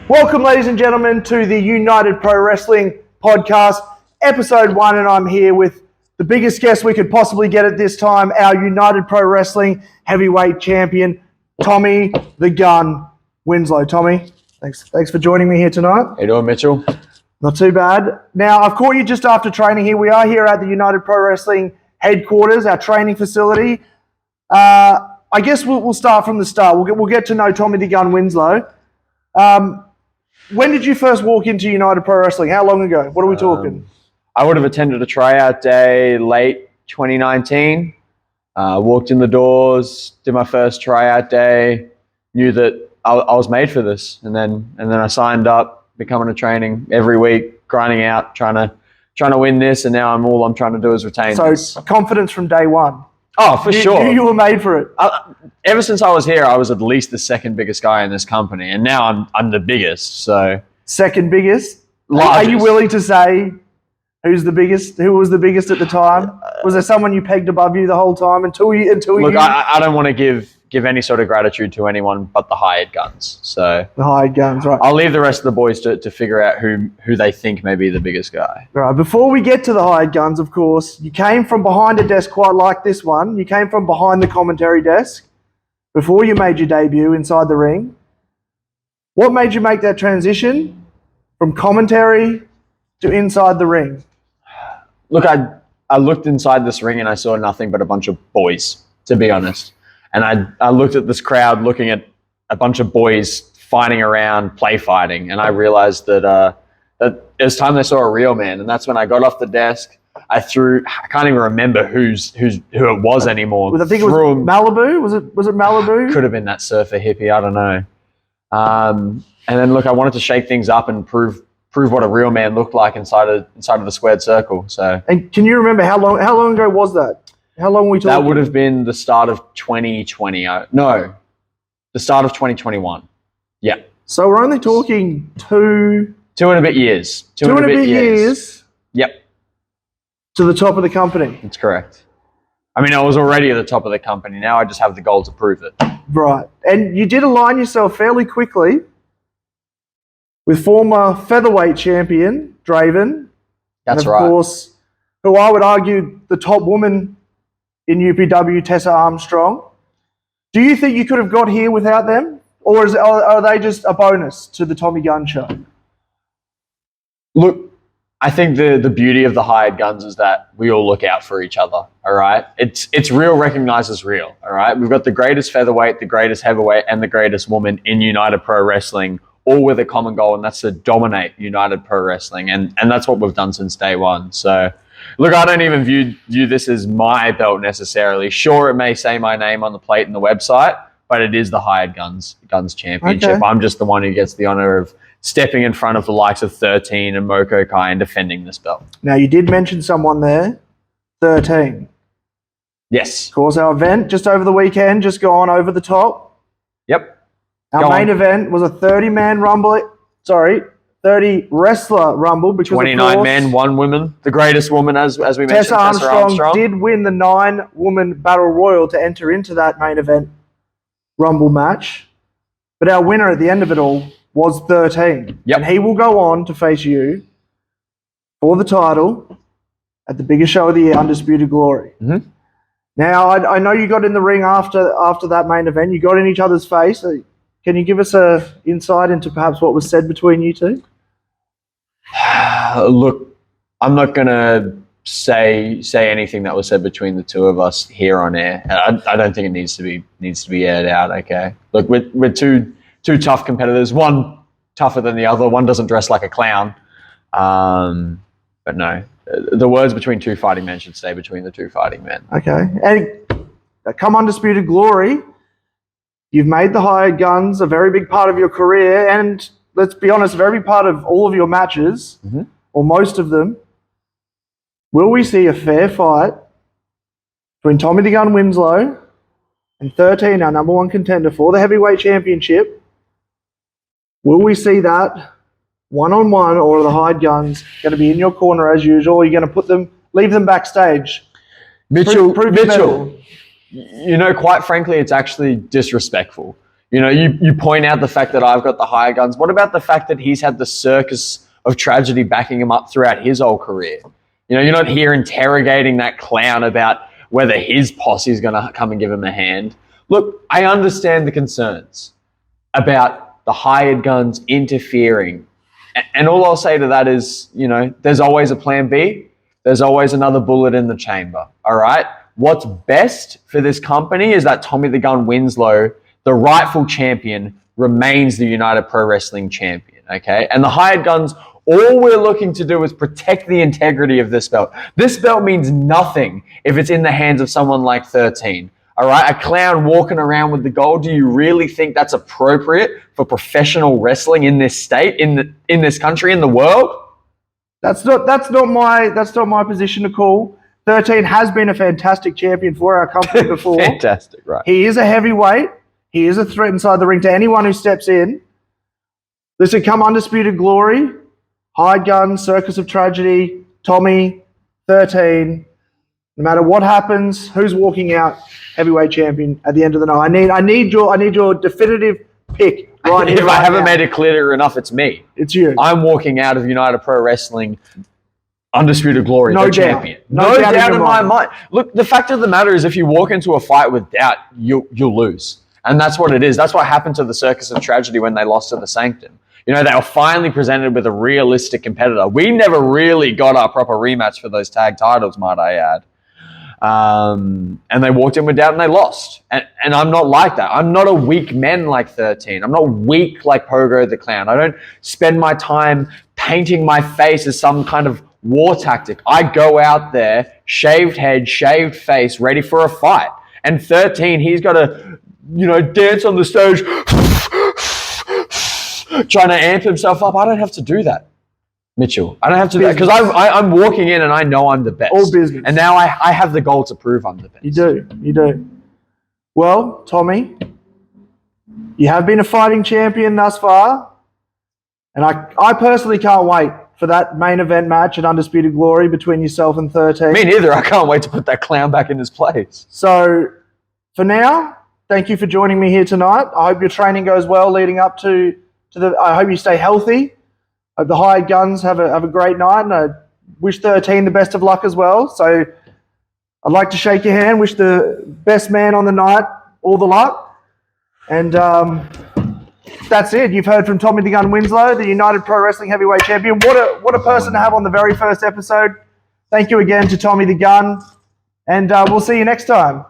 Welcome, ladies and gentlemen, to the United Pro Wrestling Podcast, episode 1, and I'm here with the biggest guest we could possibly get at this time, our United Pro Wrestling heavyweight champion, Tommy the Gun Winslow. Tommy, thanks for joining me here tonight. How you doing, Mitchell? Not too bad. Now, I've caught you just after training here. We are here at the United Pro Wrestling headquarters, our training facility. I guess we'll start from the start. We'll get to know Tommy the Gun Winslow. When did you first walk into United Pro Wrestling? How long ago? What are we talking? I would have attended a tryout day late 2019. Walked in the doors, did my first tryout day, knew that I was made for this, and then I signed up, becoming a training every week, grinding out, trying to win this, and now all I'm trying to do is retain this. So confidence from day one. Oh, for sure. You were made for it. Ever since I was here, I was at least the second biggest guy in this company, and now I'm the biggest. So second biggest. Largest. Are you willing to say who's the biggest? Who was the biggest at the time? Was there someone you pegged above you the whole time until you? Look, I don't want to give any sort of gratitude to anyone but the hired guns. So the hired guns, right? I'll leave the rest of the boys to figure out who they think may be the biggest guy. Right. Before we get to the hired guns, of course, you came from behind a desk quite like this one. You came from behind the commentary desk before you made your debut inside the ring. What made you make that transition from commentary to inside the ring? Look, I looked inside this ring and I saw nothing but a bunch of boys, to be honest. And I looked at this crowd looking at a bunch of boys fighting around, play fighting, and I realized that it was time they saw a real man. And that's when I got off the desk. I can't even remember who it was anymore. I think it was Malibu. Was it Malibu? Could have been that surfer hippie. I don't know. And then look, I wanted to shake things up and prove what a real man looked like inside of the squared circle. So. And can you remember how long ago was that? How long were we talking? That would have been the start of 2020. The start of 2021. Yeah. So we're only talking two and a bit years. Two and a bit years. Yep. To the top of the company. That's correct. I mean, I was already at the top of the company. Now I just have the goal to prove it. Right. And you did align yourself fairly quickly with former featherweight champion, Draven. That's right. And of course, who I would argue the top woman in UPW, Tessa Armstrong. Do you think you could have got here without them? Or are they just a bonus to the Tommy Gunn show? Look, I think the beauty of the hired guns is that we all look out for each other, all right? It's real recognized as real, all right? We've got the greatest featherweight, the greatest heavyweight, and the greatest woman in United Pro Wrestling, all with a common goal, and that's to dominate United Pro Wrestling. And that's what we've done since day one. So, look, I don't even view this as my belt necessarily. Sure, it may say my name on the plate and the website, but it is the hired guns championship. Okay. I'm just the one who gets the honor of stepping in front of the likes of 13 and Moko Kai and defending this belt. Now, you did mention someone there, 13. Yes. Of course, our event just over the weekend, just gone over the top. Yep. Our main event was a 30-man rumble. 30 wrestler rumble. Because 29 men, 1 woman. The greatest woman, as we mentioned, Tessa Armstrong did win the 9-woman battle royal to enter into that main event rumble match. But our winner at the end of it all was 13. Yep. And he will go on to face you for the title at the biggest show of the year, Undisputed Glory. Mm-hmm. Now, I know you got in the ring after that main event. You got in each other's face. Can you give us an insight into perhaps what was said between you two? Look, I'm not going to say anything that was said between the two of us here on air. I don't think it needs to be aired out. Okay. Look, we're two tough competitors. One tougher than the other. One doesn't dress like a clown. But no, the words between two fighting men should stay between the two fighting men. Okay. And come Undisputed Glory, you've made the hired guns a very big part of your career, and let's be honest, a very big part of all of your matches, or most of them. Will we see a fair fight between Tommy the Gun Winslow and 13, our number 1 contender for the heavyweight championship? Will we see that one-on-one, or are the hired guns going to be in your corner as usual? Or are you going to leave them backstage? Mitchell, you know, quite frankly, it's actually disrespectful. You know, you point out the fact that I've got the higher guns. What about the fact that he's had the circus of tragedy backing him up throughout his whole career? You know, you're not here interrogating that clown about whether his posse is going to come and give him a hand. Look, I understand the concerns about the hired guns interfering. And all I'll say to that is, you know, there's always a plan B. There's always another bullet in the chamber, all right? What's best for this company is that Tommy the Gun Winslow, the rightful champion, remains the United Pro Wrestling champion, okay? And the hired guns, all we're looking to do is protect the integrity of this belt. This belt means nothing if it's in the hands of someone like 13, all right? A clown walking around with the gold. Do you really think that's appropriate for professional wrestling in this state, in this country, in the world? That's not my position to call. 13 has been a fantastic champion for our company before. Fantastic, right? He is a heavyweight. He is a threat inside the ring to anyone who steps in. Listen, come Undisputed Glory, Hired Gun, Circus of Tragedy, Tommy, 13. No matter what happens, who's walking out heavyweight champion at the end of the night? I need your definitive pick right here. If I haven't made it clear enough, it's me. It's you. I'm walking out of United Pro Wrestling Undisputed Glory, No the doubt. champion. No doubt in my mind. Look, the fact of the matter is if you walk into a fight with doubt, you'll lose. And that's what it is. That's what happened to the Circus of Tragedy when they lost to the Sanctum. You know, they were finally presented with a realistic competitor. We never really got our proper rematch for those tag titles, might I add. And they walked in with doubt and they lost. And I'm not like that. I'm not a weak man like 13. I'm not weak like Pogo the Clown. I don't spend my time painting my face as some kind of war tactic. I go out there, shaved head, shaved face, ready for a fight. And 13, he's got to, you know, dance on the stage, trying to amp himself up. I don't have to do that, Mitchell. I don't have to do that because I'm walking in and I know I'm the best. All business. And now I have the goal to prove I'm the best. You do. Well, Tommy, you have been a fighting champion thus far. And I personally can't wait for that main event match at Undisputed Glory between yourself and 13. Me neither. I can't wait to put that clown back in his place. So, for now, thank you for joining me here tonight. I hope your training goes well leading up to the... I hope you stay healthy. I hope the hired guns have a great night, and I wish 13 the best of luck as well. So, I'd like to shake your hand, wish the best man on the night all the luck. And that's it. You've heard from Tommy the Gun Winslow, the United Pro Wrestling Heavyweight Champion. What a person to have on the very first episode. Thank you again to Tommy the Gun, and we'll see you next time.